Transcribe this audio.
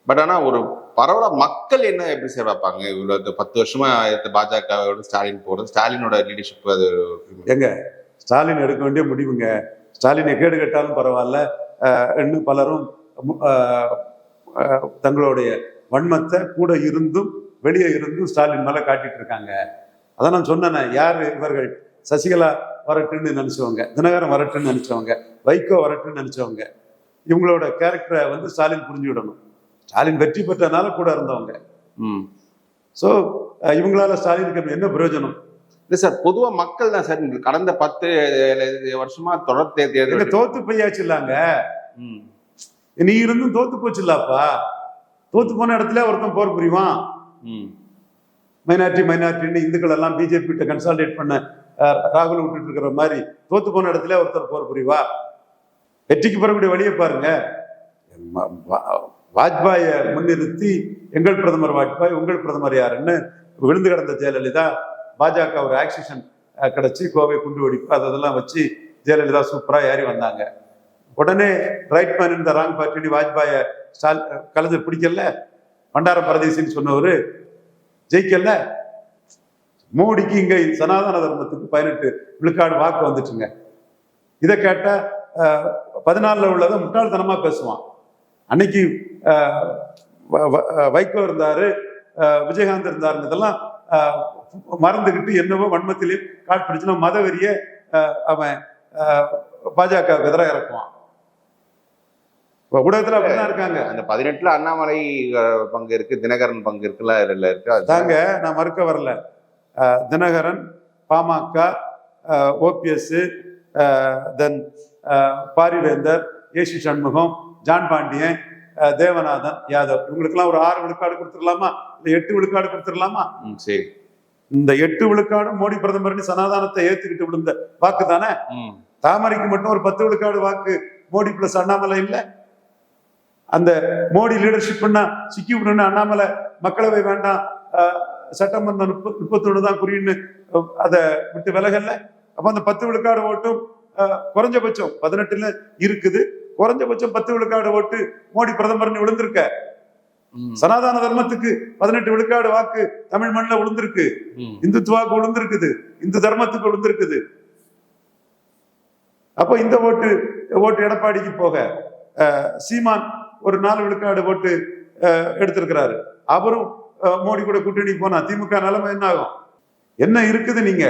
But ஆனா ஒரு பரவலா மக்கள் என்ன எப்படி சார் பார்ப்பாங்க? இவ்வளவு 10 வருஷமா பாஜகவோட ஸ்டாலின் போறது, ஸ்டாலினோட லீடர்ஷிப் அது எங்க ஸ்டாலின் எடுக்க வேண்டிய முடிவுங்க. ஸ்டாலினை கேடு கட்டாலும் பரவாயில்ல, இன்னும் பலரும் தங்களுடைய வன்மத்தை கூட இருந்தும் வெளியே இருந்தும் ஸ்டாலின் மேல காட்டிட்டு இருக்காங்க. அதான் நான் சொன்னேன், யாரு இவர்கள்? சசிகலா வரட்டுன்னு நினைச்சவங்க, தினகரன் வரட்டுன்னு நினைச்சவங்க, வைகோ வரட்டுன்னு நினைச்சவங்க. இவங்களோட கேரக்டரை வந்து ஸ்டாலின் புரிஞ்சுவிடணும். ஸ்டாலின் வெற்றி பெற்றனால கூட இருந்தவங்க. ஸோ இவங்களால ஸ்டாலினுக்கு என்ன பிரயோஜனம்? இல்லை சார், பொதுவா மக்கள் தான் சார் கடந்த 10 வருஷமா தொடர் தேர்தல் தோத்து போயாச்சு இல்லாங்க. நீ இருந்தும் தோத்து போச்சு இல்லாப்பா. தோத்து போன இடத்துல ஒருத்தன் போர் புரிவான். மைனாரிட்டின்னு இந்துக்கள் எல்லாம் பிஜேபி கிட்ட கன்சால்டேட் பண்ண ராகுல் விட்டுட்டு இருக்கிற மாதிரி தோத்து போன இடத்துல ஒருத்தர் போர் புரிவா. வெற்றிக்கு பெறக்கூடிய வழியை பாருங்க. வாஜ்பாயை முன்னிறுத்தி எங்கள் பிரதமர் வாஜ்பாய், உங்கள் பிரதமர் யாருன்னு விழுந்து கிடந்த ஜெயலலிதா, பாஜக ஒரு ஆக்சிஷன் கிடைச்சி கோவை குண்டு வெடிப்பு அதெல்லாம் வச்சு ஜெயலலிதா சூப்பரா ஏறி வந்தாங்க. உடனே ரைட் மேன் இந்த ராங் பார்ட்டி வாஜ்பாயை கலைஞர் பிடிக்கல, பண்டார பரதேசின்னு சொன்னவரு ஜெயிக்கல. மோடிக்கு இங்க சனாதன தர்மத்துக்கு 18 விழுக்காடு வாக்கு வந்துச்சுங்க. இதை கேட்டா 14 உள்ளதை முட்டாள்தனமா பேசுவான். அன்னைக்கு வைகோ இருந்தாரு, விஜயகாந்த் இருந்தாரு, இதெல்லாம் மறந்துகிட்டு என்னவோ வன்மத்திலே காட் பிடிச்சுன்னா மத வெறிய அவன் பாஜகவுக்கு எதிராக இறக்குவான். ஊடகத்துல அப்படிதான் இருக்காங்க. அந்த 18ல அண்ணாமலை பங்கு இருக்கு, தினகரன் பங்கு இருக்குல்ல, இருக்கு. தாங்க நான் மறுக்க வரல. தினகரன், பாமக, ஓபிஎஸ், தென் பாரிவேந்தர், ஏசி சண்முகம், ஜான் பாண்டியன், தேவநாதன், யாதவ், இவங்களுக்கெல்லாம் ஒரு 6 விழுக்காடு கொடுத்துடலாமா, இல்ல 8 விழுக்காடு கொடுத்துடலாமா? சரி, இந்த 8 விழுக்காடும் மோடி பிரதமர் சனாதானத்தை ஏத்துக்கிட்டு விழுந்த வாக்கு தானே. தாமரைக்கு மட்டும் ஒரு 10 விழுக்காடு வாக்கு மோடி பிளஸ் அண்ணாமலை இல்ல. அந்த மோடி லீடர்ஷிப் பண்ணா சிக்கி விடணும்னு அண்ணாமலை மக்களவை வேண்டாம், சட்டமன்றம் 31 தான் குறின்னு அதை விட்டு விலகல்ல. அப்ப அந்த 10 விழுக்காடு ஓட்டும் குறைஞ்சபட்சம் 18ல இருக்குது, குறைஞ்சபட்சம் 10 விழுக்காடு ஓட்டு மோடி பிரதமர்னு விழுந்திருக்க. சனாதன தர்மத்துக்கு 18 விழுக்காடு வாக்கு தமிழ் மண்ணில் விழுந்திருக்கு, இந்துத்துவாக்கு விழுந்திருக்குது, இந்து தர்மத்துக்கு விழுந்திருக்குது. அப்ப இந்த ஓட்டு எடப்பாடிக்கு போக சீமான் ஒரு 4 விழுக்காடு ஓட்டு எடுத்திருக்கிறாரு. அவரும் மோடி கூட கூட்டணி போனா திமுக நிலைமை என்ன ஆகும்? என்ன இருக்குது? நீங்க